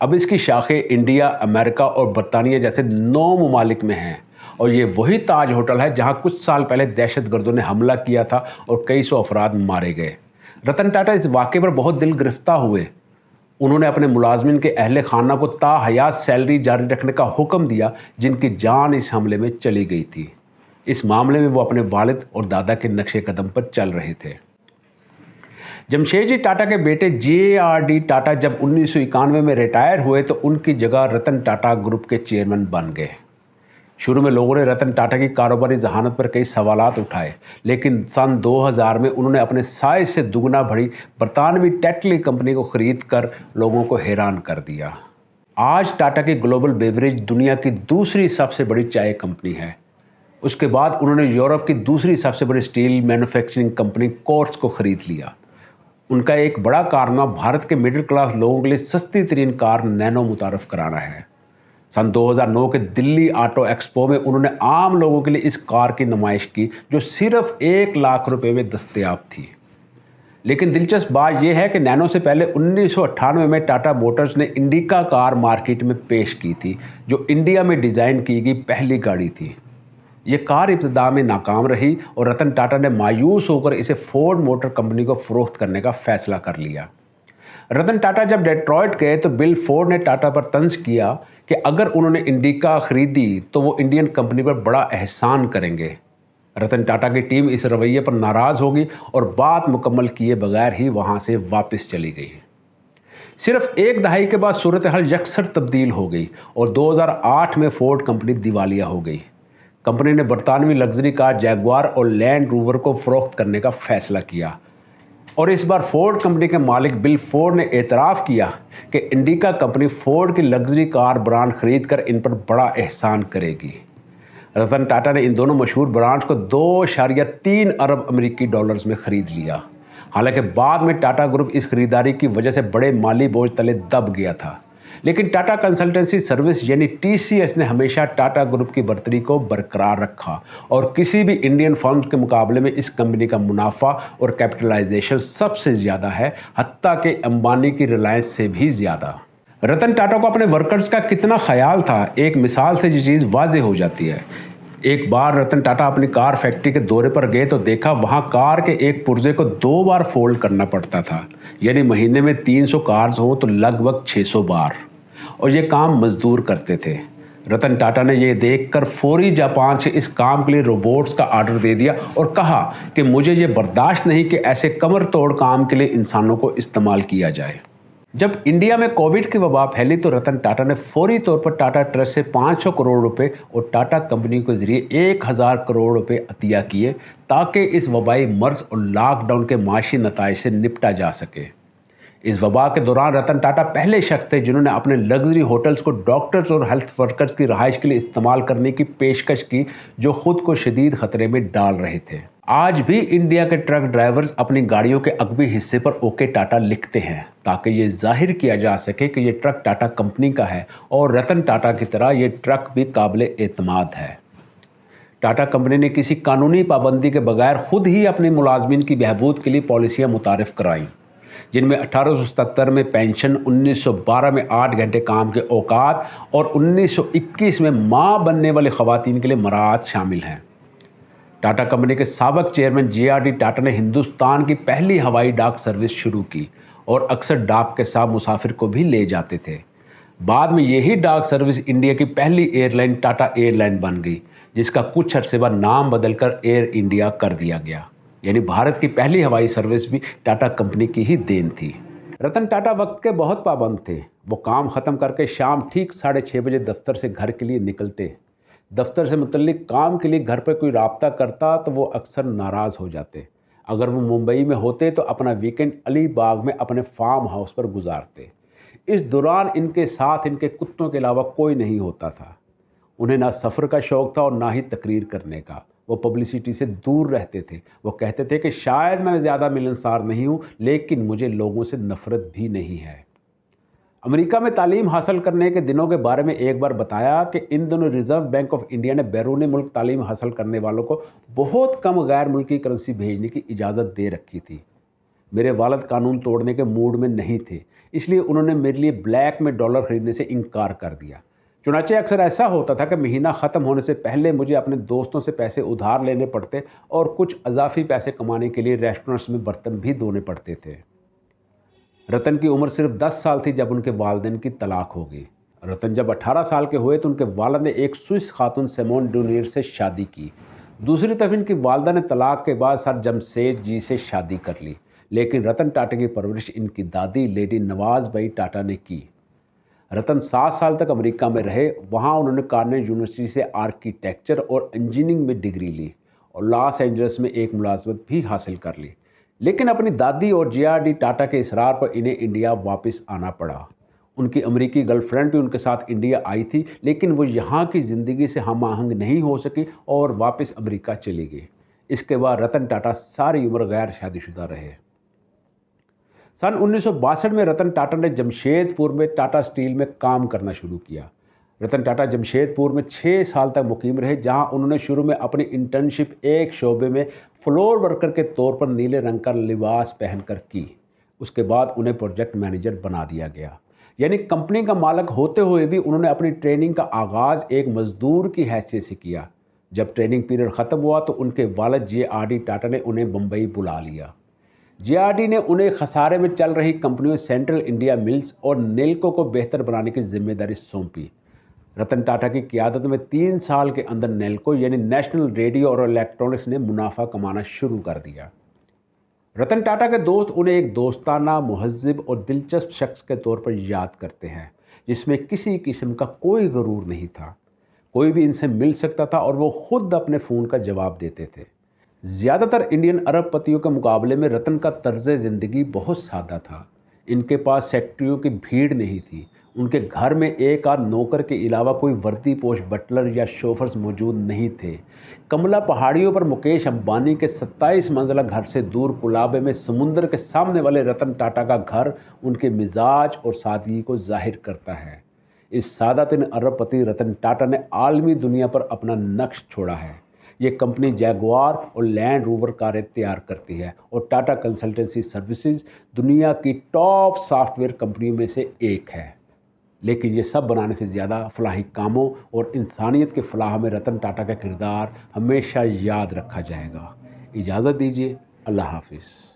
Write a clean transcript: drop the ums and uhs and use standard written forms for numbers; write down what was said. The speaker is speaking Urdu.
اب اس کی شاخیں انڈیا، امریکہ اور برطانیہ جیسے 9 ممالک میں ہیں، اور یہ وہی تاج ہوٹل ہے جہاں کچھ سال پہلے دہشت گردوں نے حملہ کیا تھا اور کئی سو افراد مارے گئے۔ رتن ٹاٹا اس واقعے پر بہت دل گرفتہ ہوئے۔ انہوں نے اپنے ملازمین کے اہل خانہ کو تا حیات سیلری جاری رکھنے کا حکم دیا جن کی جان اس حملے میں چلی گئی تھی۔ اس معاملے میں وہ اپنے والد اور دادا کے نقش قدم پر چل رہے تھے۔ جمشید جی ٹاٹا کے بیٹے JRD ٹاٹا جب 1991 میں ریٹائر ہوئے تو ان کی جگہ رتن ٹاٹا گروپ کے چیئرمین بن گئے۔ شروع میں لوگوں نے رتن ٹاٹا کی کاروباری ذہانت پر کئی سوالات اٹھائے، لیکن سن 2000 میں انہوں نے اپنے سائز سے دگنا بڑی برطانوی ٹیٹلی کمپنی کو خرید کر لوگوں کو حیران کر دیا۔ آج ٹاٹا کی گلوبل بیوریج دنیا کی دوسری سب سے بڑی چائے کمپنی ہے۔ اس کے بعد انہوں نے یورپ کی دوسری سب سے بڑی سٹیل مینوفیکچرنگ کمپنی کورس کو خرید لیا۔ ان کا ایک بڑا کارنامہ بھارت کے مڈل کلاس لوگوں کے لیے سستی ترین کار نینو متعارف کرانا ہے۔ سن 2009 کے دلی آٹو ایکسپو میں انہوں نے عام لوگوں کے لیے اس کار کی نمائش کی جو صرف 1 لاکھ روپے میں دستیاب تھی۔ لیکن دلچسپ بات یہ ہے کہ نینو سے پہلے 1998 میں ٹاٹا موٹرز نے انڈیکا کار مارکیٹ میں پیش کی تھی، جو انڈیا میں ڈیزائن کی گئی پہلی گاڑی تھی۔ یہ کار ابتدا میں ناکام رہی اور رتن ٹاٹا نے مایوس ہو کر اسے فورڈ موٹر کمپنی کو فروخت کرنے کا فیصلہ کر لیا۔ رتن ٹاٹا جب ڈیٹرائٹ گئے تو بل فورڈ نے ٹاٹا پر طنز کیا کہ اگر انہوں نے انڈیکا خریدی تو وہ انڈین کمپنی پر بڑا احسان کریں گے۔ رتن ٹاٹا کی ٹیم اس رویے پر ناراض ہوگی اور بات مکمل کیے بغیر ہی وہاں سے واپس چلی گئی۔ صرف ایک دہائی کے بعد صورتحال یکسر تبدیل ہو گئی اور 2008 میں فورڈ کمپنی دیوالیہ ہو گئی۔ کمپنی نے برطانوی لگژری کار جیگوار اور لینڈ روور کو فروخت کرنے کا فیصلہ کیا، اور اس بار فورڈ کمپنی کے مالک بل فورڈ نے اعتراف کیا کہ انڈیکا کمپنی فورڈ کی لگژری کار برانڈ خرید کر ان پر بڑا احسان کرے گی۔ رتن ٹاٹا نے ان دونوں مشہور برانڈز کو 2.3 ارب امریکی ڈالرز میں خرید لیا۔ حالانکہ بعد میں ٹاٹا گروپ اس خریداری کی وجہ سے بڑے مالی بوجھ تلے دب گیا تھا، لیکن ٹاٹا کنسلٹنسی سروس یعنی TCS نے ہمیشہ ٹاٹا گروپ کی برتری کو برقرار رکھا اور کسی بھی انڈین فرم کے مقابلے میں اس کمپنی کا منافع اور کیپٹلائزیشن سب سے زیادہ ہے، حتیٰ کہ امبانی کی ریلائنس سے بھی زیادہ۔ رتن ٹاٹا کو اپنے ورکرز کا کتنا خیال تھا، ایک مثال سے یہ چیز واضح ہو جاتی ہے۔ ایک بار رتن ٹاٹا اپنی کار فیکٹری کے دورے پر گئے تو دیکھا وہاں کار کے ایک پرزے کو 2 بار فولڈ کرنا پڑتا تھا، یعنی مہینے میں 300 کارز ہوں تو لگ بھگ 600 بار، اور یہ کام مزدور کرتے تھے۔ رتن ٹاٹا نے یہ دیکھ کر فوری جاپان سے اس کام کے لیے روبوٹس کا آرڈر دے دیا اور کہا کہ مجھے یہ برداشت نہیں کہ ایسے کمر توڑ کام کے لیے انسانوں کو استعمال کیا جائے۔ جب انڈیا میں کووڈ کی وبا پھیلی تو رتن ٹاٹا نے فوری طور پر ٹاٹا ٹرسٹ سے 500 کروڑ روپے اور ٹاٹا کمپنی کے ذریعے 1000 کروڑ روپے عطیہ کیے تاکہ اس وبائی مرض اور لاک ڈاؤن کے معاشی نتائج سے نپٹا جا سکے۔ اس وبا کے دوران رتن ٹاٹا پہلے شخص تھے جنہوں نے اپنے لگژری ہوٹلز کو ڈاکٹرز اور ہیلتھ ورکرز کی رہائش کے لیے استعمال کرنے کی پیشکش کی، جو خود کو شدید خطرے میں ڈال رہے تھے۔ آج بھی انڈیا کے ٹرک ڈرائیورز اپنی گاڑیوں کے عقبی حصے پر اوکے ٹاٹا لکھتے ہیں تاکہ یہ ظاہر کیا جا سکے کہ یہ ٹرک ٹاٹا کمپنی کا ہے اور رتن ٹاٹا کی طرح یہ ٹرک بھی قابل اعتماد ہے۔ ٹاٹا کمپنی نے کسی قانونی پابندی کے بغیر خود ہی اپنے ملازمین کی بہبود کے لیے پالیسیاں متعارف کرائیں، جن میں 1877 میں پینشن، 1912 میں 8 گھنٹے کام کے اوقات اور 1921 میں ماں بننے والی خواتین کے لیے مراعات شامل ہیں۔ ٹاٹا کمپنی کے سابق چیئرمین JRD ٹاٹا نے ہندوستان کی پہلی ہوائی ڈاک سروس شروع کی اور اکثر ڈاک کے ساتھ مسافر کو بھی لے جاتے تھے۔ بعد میں یہی ڈاک سروس انڈیا کی پہلی airline Tata airline بن گئی، جس کا کچھ عرصے بعد نام بدل کر ایئر انڈیا کر دیا گیا، یعنی بھارت کی پہلی ہوائی سروس بھی ٹاٹا کمپنی کی ہی دین تھی۔ رتن ٹاٹا وقت کے بہت پابند تھے۔ وہ کام ختم کر کے شام ٹھیک 6:30 بجے دفتر سے گھر کے لیے نکلتے۔ دفتر سے متعلق کام کے لیے گھر پر کوئی رابطہ کرتا تو وہ اکثر ناراض ہو جاتے۔ اگر وہ ممبئی میں ہوتے تو اپنا ویکنڈ علی باغ میں اپنے فارم ہاؤس پر گزارتے۔ اس دوران ان کے ساتھ ان کے کتوں کے علاوہ کوئی نہیں ہوتا تھا۔ انہیں نہ سفر کا شوق تھا اور نہ ہی تقریر کرنے کا۔ وہ پبلسٹی سے دور رہتے تھے۔ وہ کہتے تھے کہ شاید میں زیادہ ملنسار نہیں ہوں، لیکن مجھے لوگوں سے نفرت بھی نہیں ہے۔ امریکہ میں تعلیم حاصل کرنے کے دنوں کے بارے میں ایک بار بتایا کہ ان دنوں ریزرو بینک آف انڈیا نے بیرون ملک تعلیم حاصل کرنے والوں کو بہت کم غیر ملکی کرنسی بھیجنے کی اجازت دے رکھی تھی۔ میرے والد قانون توڑنے کے موڈ میں نہیں تھے، اس لیے انہوں نے میرے لیے بلیک میں ڈالر خریدنے سے انکار کر دیا۔ چنانچہ اکثر ایسا ہوتا تھا کہ مہینہ ختم ہونے سے پہلے مجھے اپنے دوستوں سے پیسے ادھار لینے پڑتے اور کچھ اضافی پیسے کمانے کے لیے ریسٹورنٹس میں برتن بھی دھونے پڑتے تھے۔ رتن کی عمر صرف 10 سال تھی جب ان کے والدین کی طلاق ہو گئی۔ رتن جب 18 سال کے ہوئے تو ان کے والد نے ایک سوئس خاتون سیمون ڈونیر سے شادی کی۔ دوسری طرف ان کی والدہ نے طلاق کے بعد سر جمشید جی سے شادی کر لی، لیکن رتن ٹاٹا کی پرورش ان کی دادی لیڈی نواز بائی ٹاٹا نے کی۔ رتن 7 سال تک امریکہ میں رہے، وہاں انہوں نے کارنیل یونیورسٹی سے آرکیٹیکچر اور انجینئرنگ میں ڈگری لی اور لاس اینجلس میں ایک ملازمت بھی حاصل کر لی، لیکن اپنی دادی اور JRD ٹاٹا کے اصرار پر انہیں انڈیا واپس آنا پڑا۔ ان کی امریکی گرل فرینڈ بھی ان کے ساتھ انڈیا آئی تھی، لیکن وہ یہاں کی زندگی سے ہم آہنگ نہیں ہو سکی اور واپس امریکہ چلی گئی۔ اس کے بعد رتن ٹاٹا ساری عمر غیر شادی شدہ رہے۔ سن 1962 میں رتن ٹاٹا نے جمشید پور میں ٹاٹا اسٹیل میں کام کرنا شروع کیا۔ رتن ٹاٹا جمشید پور میں 6 سال تک مقیم رہے، جہاں انہوں نے شروع میں اپنی انٹرنشپ ایک شعبے میں فلور ورکر کے طور پر نیلے رنگ کا لباس پہن کر کی۔ اس کے بعد انہیں پروجیکٹ مینیجر بنا دیا گیا، یعنی کمپنی کا مالک ہوتے ہوئے بھی انہوں نے اپنی ٹریننگ کا آغاز ایک مزدور کی حیثیت سے کیا۔ جب ٹریننگ پیریڈ ختم ہوا تو ان کے والد JRD ٹاٹا نے انہیں بمبئی بلا لیا۔ JRD نے انہیں خسارے میں چل رہی کمپنیوں سینٹرل انڈیا ملز اور نیلکو کو بہتر بنانے کی ذمہ داری سونپی۔ رتن ٹاٹا کی قیادت میں 3 سال کے اندر نیلکو یعنی نیشنل ریڈیو اور الیکٹرانکس نے منافع کمانا شروع کر دیا۔ رتن ٹاٹا کے دوست انہیں ایک دوستانہ، مہذب اور دلچسپ شخص کے طور پر یاد کرتے ہیں، جس میں کسی قسم کا کوئی غرور نہیں تھا۔ کوئی بھی ان سے مل سکتا تھا اور وہ خود اپنے فون کا جواب دیتے تھے۔ زیادہ تر انڈین ارب پتیوں کے مقابلے میں رتن کا طرز زندگی بہت سادہ تھا۔ ان کے پاس سیکرٹریوں کی بھیڑ نہیں تھی۔ ان کے گھر میں ایک آدھ نوکر کے علاوہ کوئی وردی پوش بٹلر یا شوفرز موجود نہیں تھے۔ کملا پہاڑیوں پر مکیش امبانی کے 27 منزلہ گھر سے دور کولابے میں سمندر کے سامنے والے رتن ٹاٹا کا گھر ان کے مزاج اور سادگی کو ظاہر کرتا ہے۔ اس سادہ ترین ارب پتی رتن ٹاٹا نے عالمی دنیا پر اپنا نقش چھوڑا ہے۔ یہ کمپنی جیگوار اور لینڈ روور کاریں تیار کرتی ہے اور ٹاٹا کنسلٹنسی سروسز دنیا کی ٹاپ سافٹ ویئر کمپنیوں میں سے ایک ہے۔ لیکن یہ سب بنانے سے زیادہ فلاحی کاموں اور انسانیت کے فلاح میں رتن ٹاٹا کا کردار ہمیشہ یاد رکھا جائے گا۔ اجازت دیجیے، اللہ حافظ۔